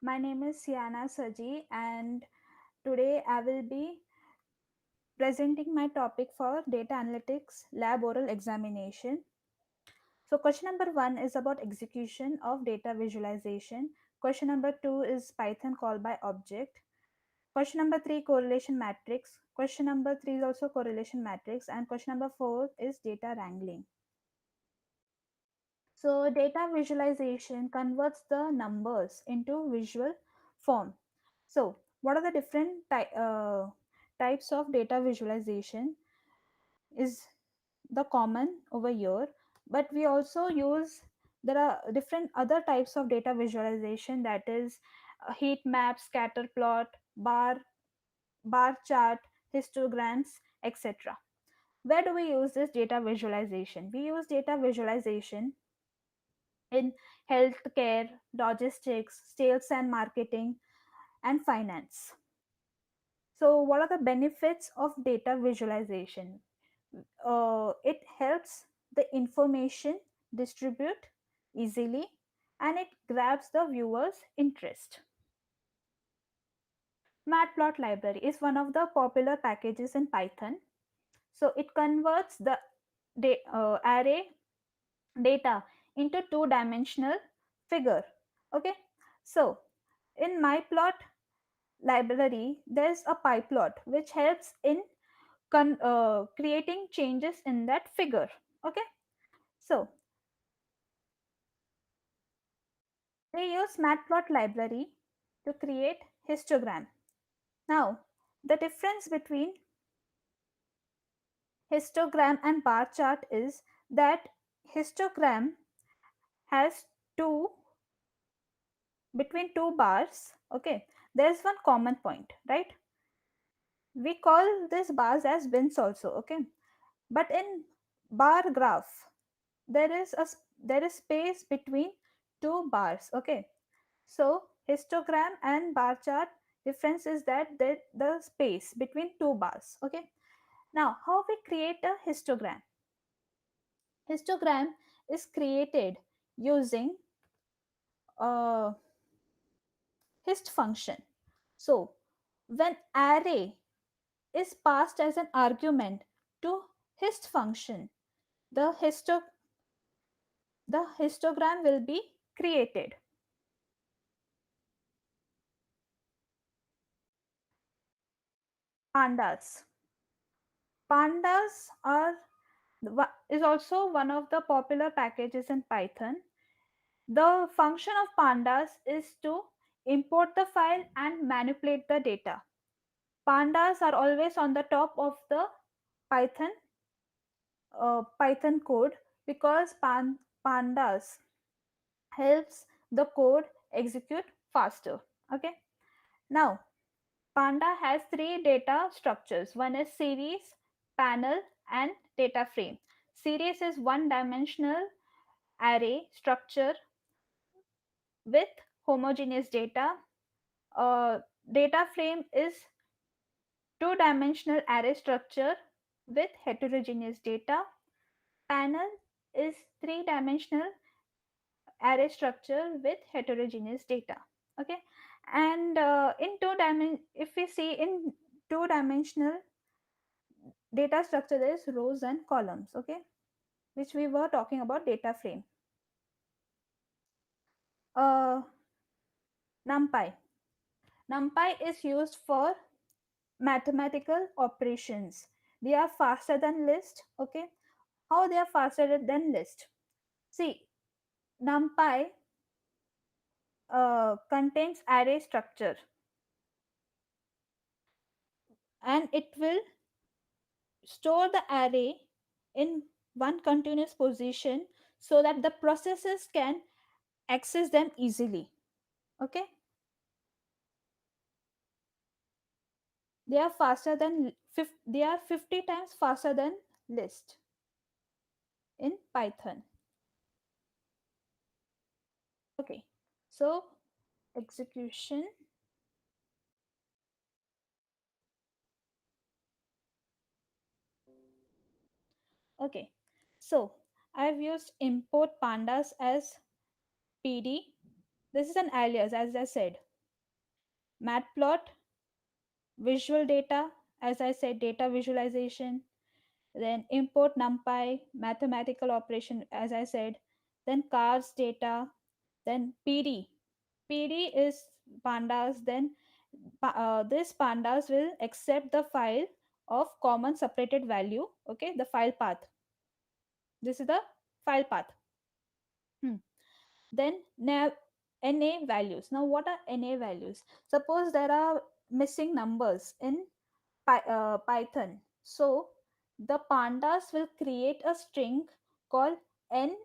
My name is Siana Saji, and today I will be presenting my topic for data analytics lab oral examination. So, question number one is about execution of data visualization. Question number two is Python call by object. Question number three, correlation matrix. Question number three is also correlation matrix, and question number four is data wrangling. So, data visualization converts the numbers into visual form. So, what are the different types of data visualization is the common over here, but we also use there are different other types of data visualization, that is heat map, scatter plot, bar chart, histograms, etc. Where do we use this data visualization? We use data visualization in healthcare, logistics, sales and marketing, and finance. So, what are the benefits of data visualization? It helps the information distribute easily and it grabs the viewer's interest. Matplot library is one of the popular packages in Python. So, it converts the array data into two-dimensional figure. Okay, so in myplot library there's a pyplot which helps in creating changes in that figure. Okay, so they use matplot library to create histogram. Now the difference between histogram and bar chart is that histogram has two between two bars. Okay, there's one common point, right? We call this bars as bins also. Okay, but in bar graph there is there is space between two bars. Okay, so histogram and bar chart difference is that the space between two bars. Okay, now how we create a histogram? Histogram is created using a hist function. So when array is passed as an argument to hist function, the histogram will be created. Pandas. Pandas are is also one of the popular packages in Python. The function of pandas is to import the file and manipulate the data. Pandas are always on the top of the Python Python code because pandas helps the code execute faster. Okay. Now, Panda has three data structures. One is series, panel, and data frame. Series is one dimensional array structure with homogeneous data. Data frame is two-dimensional array structure with heterogeneous data. Panel is three-dimensional array structure with heterogeneous data. Okay, and in if we see in two-dimensional data structure, there is rows and columns. Okay, which we were talking about data frame. Uh, NumPy. NumPy is used for mathematical operations. They are faster than list. Okay, how they are faster than list? See, NumPy contains array structure and it will store the array in one continuous position so that the processes can access them easily. Okay, they are faster than they are 50 times faster than list in Python. Okay, so execution. Okay, so I've used import pandas as PD. This is an alias, as I said. Matplot, visual data, as I said, data visualization, then import NumPy, mathematical operation, as I said, then cars data, then PD. PD is pandas, then this pandas will accept the file of common separated value, okay, the file path. This is the file path. Hmm. Then NA values. Now, what are NA values? Suppose there are missing numbers in Python. So, the pandas will create a string called NAN,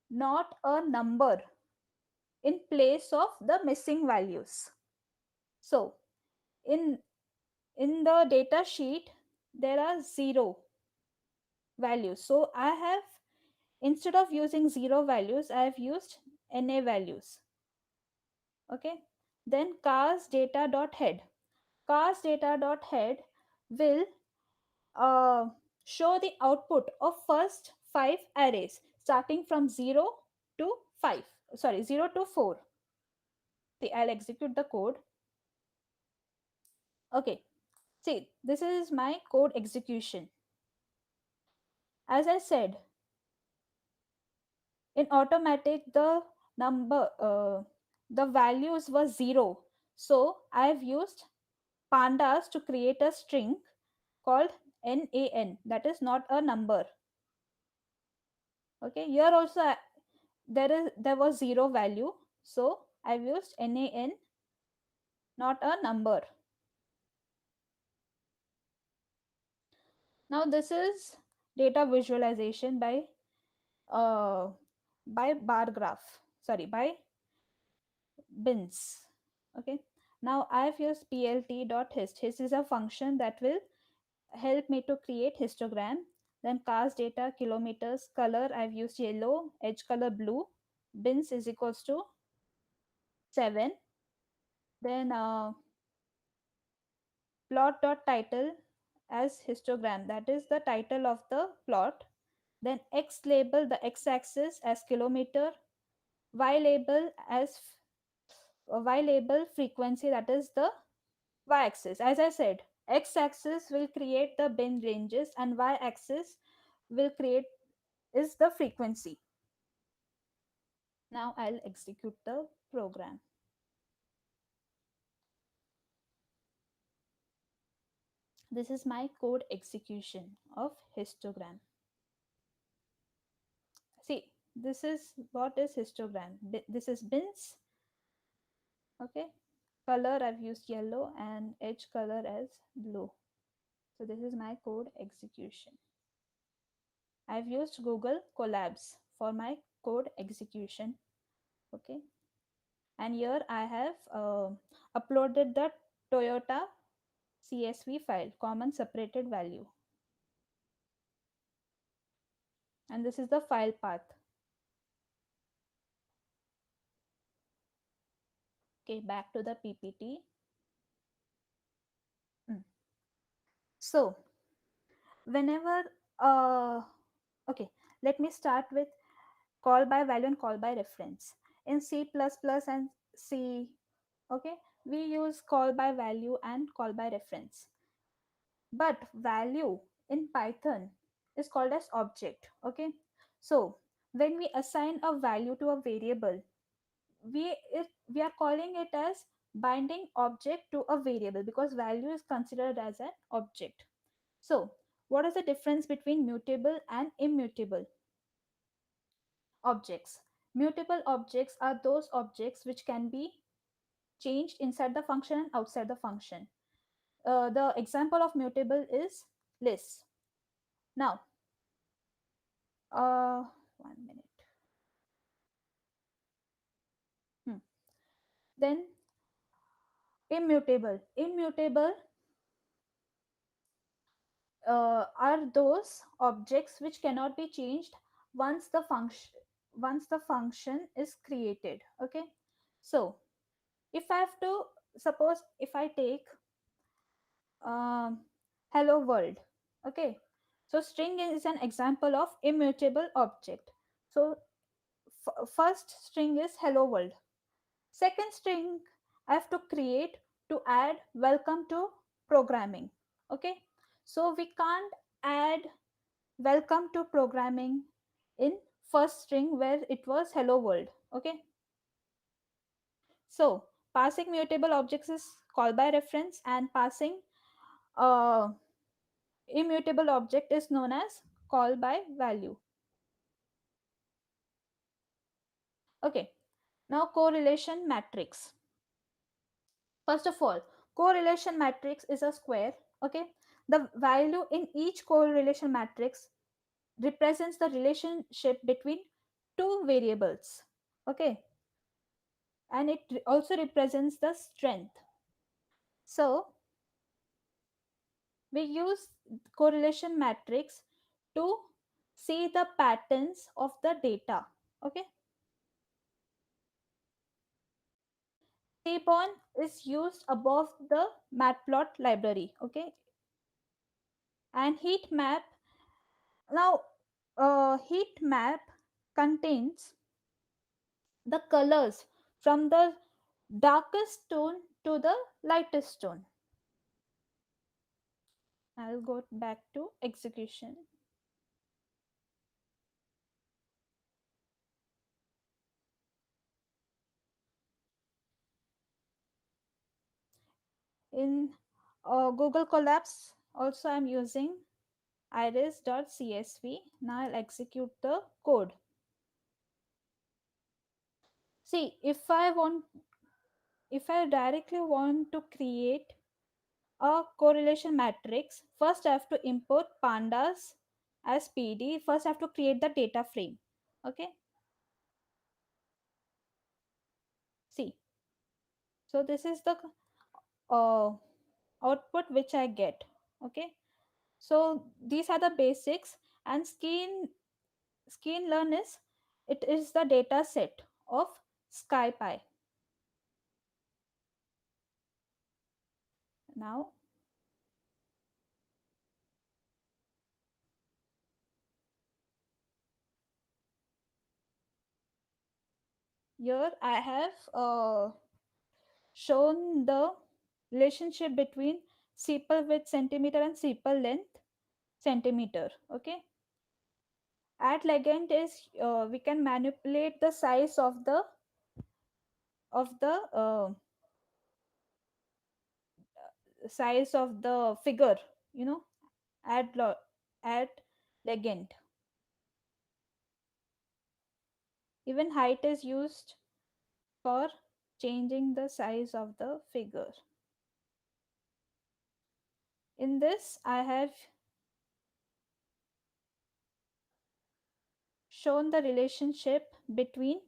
not a number, in place of the missing values. So, in in the data sheet, there are zero values. So, I have, instead of using zero values, I have used NA values. Okay. Then cars data dot head. Cars data dot head will uh, show the output of first five arrays starting from 0 to 5, sorry, 0 to 4. I'll execute the code. Okay, see, this is my code execution. As I said, in automatic the values were 0, so I've used pandas to create a string called NAN, that is not a number. Okay, here also there was zero value, so I've used NAN, not a number. Now this is data visualization uh bar graph, sorry, by bins. Okay, now I've used plt.hist. Hist is a function that will help me to create histogram. Then cars data, kilometers, color, I've used yellow, edge color blue, bins is equals to 7. Then plot dot title as histogram, that is the title of the plot. Then x label, the x axis as kilometer, y label as y label frequency, that is the y axis. As I said, x axis will create the bin ranges and y axis will create is the frequency. Now I'll execute the program. This is my code execution of histogram. See, this is what is histogram. This is bins. Okay, color I've used yellow and edge color as blue. So this is my code execution. I've used Google Colabs for my code execution. Okay, and here I have uploaded the Toyota CSV file, common separated value, and this is the file path. Okay, back to the PPT. Mm. So whenever okay, let me start with call by value and call by reference. In C++ and C, okay, we use call by value and call by reference. But value in Python is called as object. Okay, so when we assign a value to a variable, we are calling it as binding object to a variable, because value is considered as an object. So what is the difference between mutable and immutable objects? Mutable objects are those objects which can be changed inside the function and outside the function. The example of mutable is list. Now, uh, 1 minute. Hmm. Then immutable are those objects which cannot be changed once the function is created. Okay, so if I have to, suppose if I take um, hello world. Okay, so string is an example of immutable object. So first string is hello world. Second string I have to create to add welcome to programming. Okay, so we can't add welcome to programming in first string where it was hello world. Okay, so passing mutable objects is call by reference, and passing uh, immutable object is known as call by value. Okay, now correlation matrix. First of all, correlation matrix is a square. Okay, the value in each correlation matrix represents the relationship between two variables. Okay, and it also represents the strength. So we use correlation matrix to see the patterns of the data. Okay, Seaborn is used above the matplot library. Okay, and heat map. Now heat map contains the colors from the darkest tone to the lightest tone. I'll go back to execution. In Google Collapse, also I'm using iris.csv. Now I'll execute the code. See, if I directly want to create a correlation matrix, first I have to import pandas as PD. First I have to create the data frame. Okay, see, so this is the uh, output which I get. Okay, so these are the basics, and sklearn is, it is the data set of SkyPy. Now here I have shown the relationship between sepal width centimeter and sepal length centimeter. Okay, at legend is we can manipulate the size of the size of the figure, you know, at at legend. Even height is used for changing the size of the figure. In this I have shown the relationship between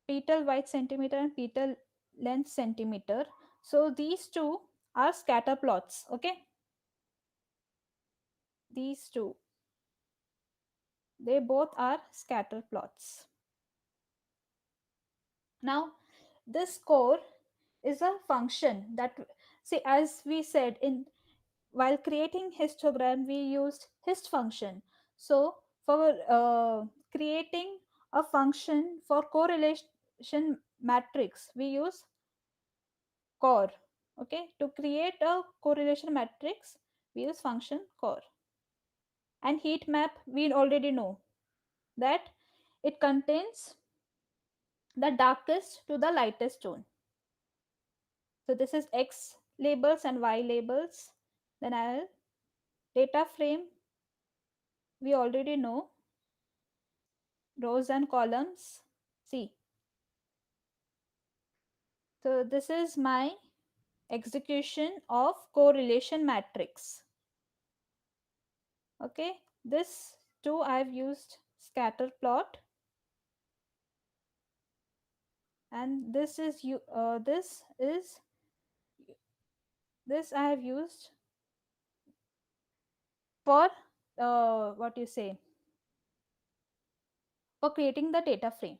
petal width centimeter and petal length centimeter. So these two are scatter plots. Okay, these two, they both are scatter plots. Now this core is a function that, see, as we said, in while creating histogram we used hist function. So for creating a function for correlation matrix we use core. Okay, to create a correlation matrix we use function core. And heat map, we already know that it contains the darkest to the lightest tone. So this is x labels and y labels. Then I'll data frame, we already know rows and columns. See, so this is my execution of correlation matrix. Okay, this too I've used scatter plot, and this is you this I have used for what you say, for creating the data frame.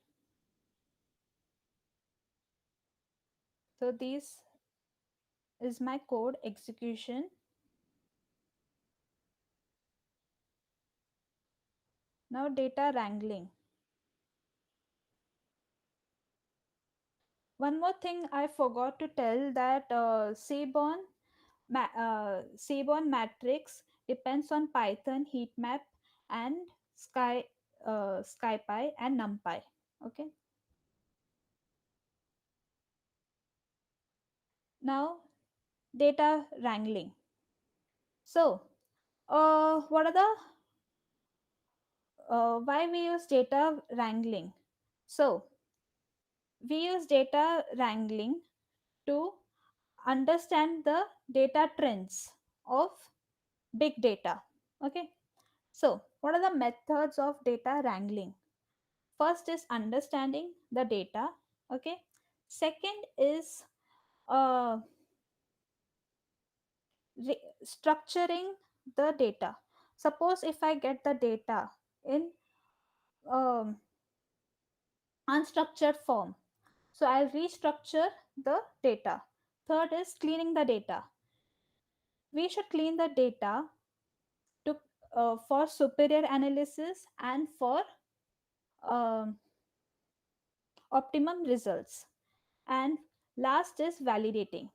So this is my code execution. Now data wrangling. One more thing I forgot to tell, that Seaborn matrix depends on Python, heatmap, and SkyPy and NumPy. Okay. Now, data wrangling. So, what are the why we use data wrangling? So, we use data wrangling to understand the data trends of big data. Okay. So, what are the methods of data wrangling? First is understanding the data. Okay. Second is uh, structuring the data. Suppose if I get the data in um, unstructured form, so I'll restructure the data. Third is cleaning the data. We should clean the data to for superior analysis and for um, optimum results. And last is validating.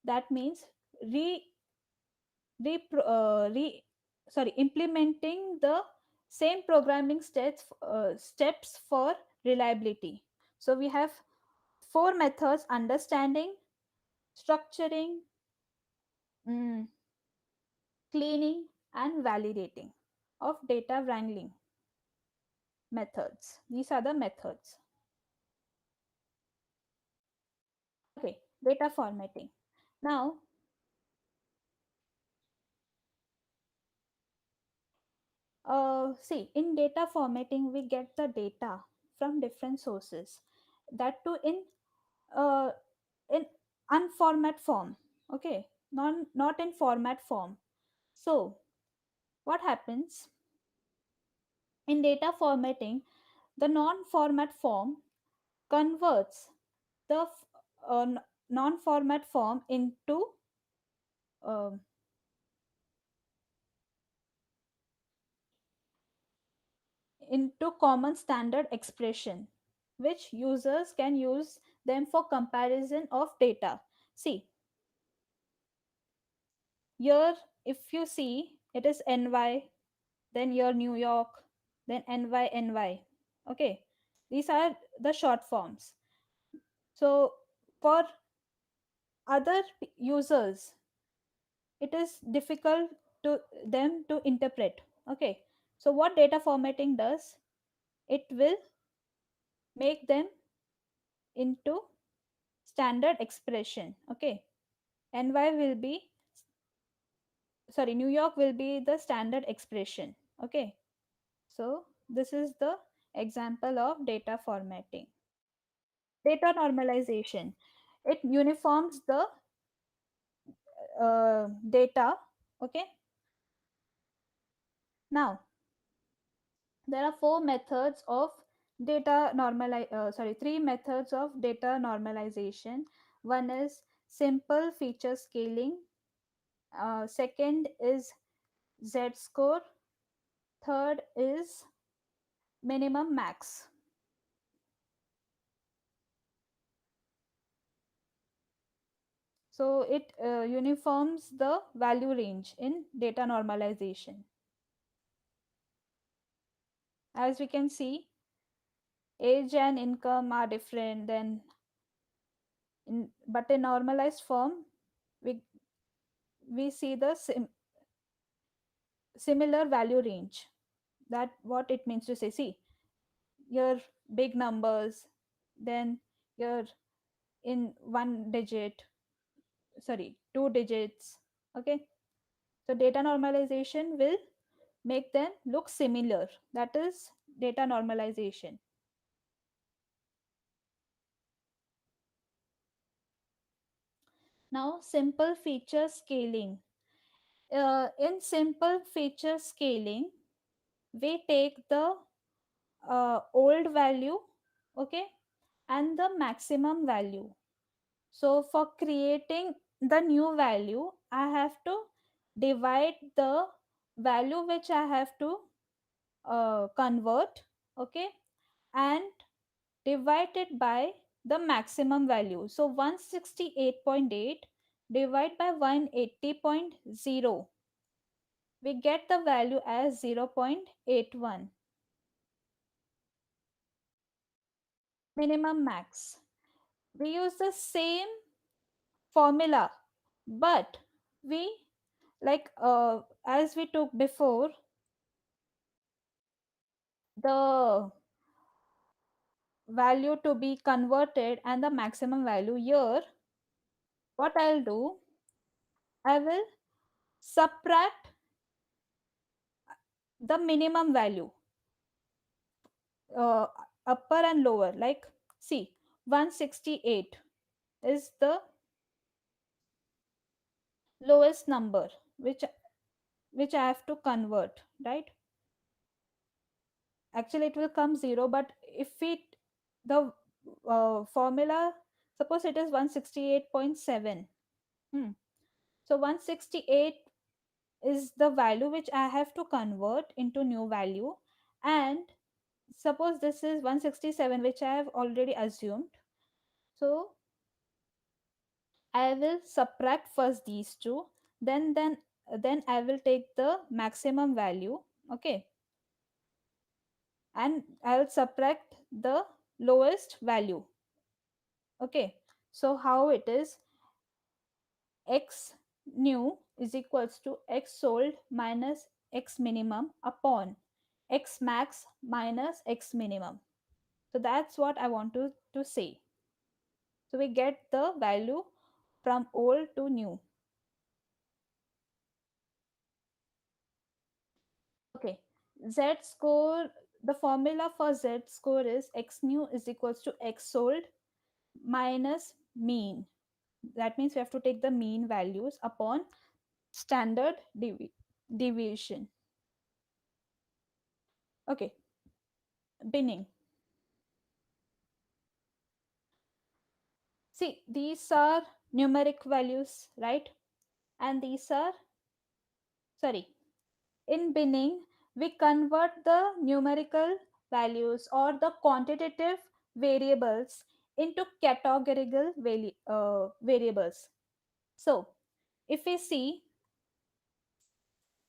That means re, re, re sorry implementing the same programming steps for reliability. So we have four methods: understanding, structuring, mm, cleaning, and validating of data wrangling methods. These are the methods. Okay, data formatting. Now, see, in data formatting, we get the data from different sources. That too uh, in unformat form. Okay, not in format form. So, what happens in data formatting? The non-format form converts the non-format form um into common standard expression, which users can use them for comparison of data. See, here if you see, it is NY, then your New York, then NY. Okay, these are the short forms. So for other users, it is difficult to them to interpret. Okay, so what data formatting does, it will make them into standard expression. Okay, NY will be, sorry, New York will be the standard expression. Okay, so this is the example of data formatting. Data normalization, it uniforms the data. Okay, now there are three methods of data normalization. One is simple feature scaling, second is Z score, third is minimum max. So it uniforms the value range in data normalization. As we can see, age and income are different, then but in normalized form, we we see the similar value range. That what it means to say. See, your big numbers, then your in one digit, sorry, two digits. Okay, so data normalization will make them look similar. That is data normalization. Now, simple feature scaling. In simple feature scaling, we take the old value, okay, and the maximum value. So, for creating the new value, I have to divide the value which I have to convert, okay, and divide it by the maximum value. So 168.8 divided by 180.0, we get the value as 0.81. Minimum max. We use the same formula, but we, like as we took before, the value to be converted and the maximum value here, what I'll do, I will subtract the minimum value, uh, upper and lower. Like, see, 168 is the lowest number which I have to convert, right? Actually it will come 0, but if it, the formula, suppose it is 168.7. hmm. So 168 is the value which I have to convert into new value, and suppose this is 167 which I have already assumed. So I will subtract first these two, then I will take the maximum value, okay, and I'll subtract the lowest value, okay. So how it is, x new is equals to x sold minus x minimum upon x max minus x minimum. So that's what I want to say. So we get the value from old to new. Okay. Z score, the formula for Z score is x new is equals to x sold minus mean. That means we have to take the mean values upon standard deviation. Okay. Binning. See, these are numeric values, right? And these are, sorry, in binning, we convert the numerical values or the quantitative variables into categorical variables. So, if we see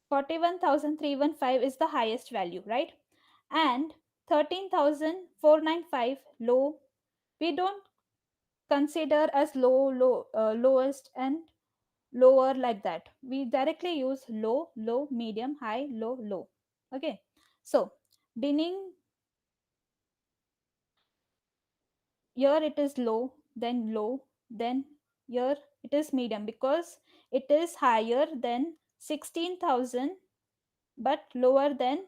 41,315 is the highest value, right? And 13,495 low, we don't consider as lowest and lower like that. We directly use low, low, medium, high, low, low. Okay. So binning, here it is low, then here it is medium because it is higher than 16,000 but lower than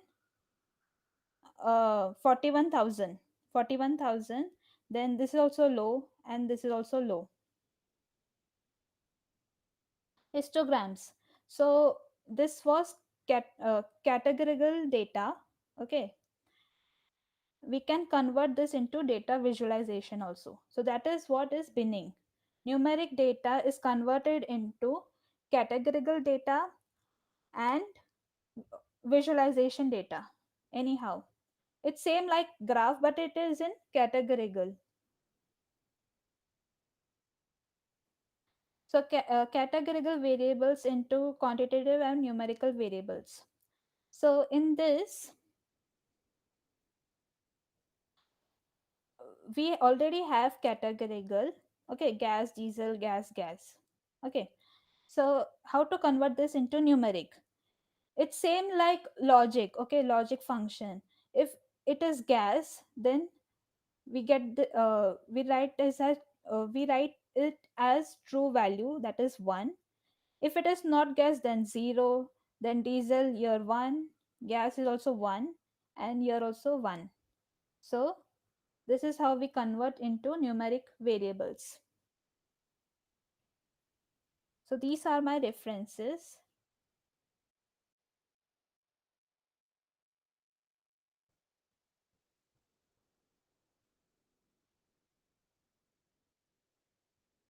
41,000. 41,000. Then this is also low and this is also low. Histograms. So this was categorical data. Okay, we can convert this into data visualization also. So that is what is binning. Numeric data is converted into categorical data and visualization data. Anyhow, it's same like graph, but it is in categorical. So categorical variables into quantitative and numerical variables. So in this, we already have categorical, okay, gas, diesel, gas. Okay, so how to convert this into numeric? It's same like logic, okay, logic function. If it is gas, then we get the we write it as true value, that is 1. If it is not gas, then 0. Then diesel, year 1. Gas is also 1, and year also 1. So this is how we convert into numeric variables. So these are my references.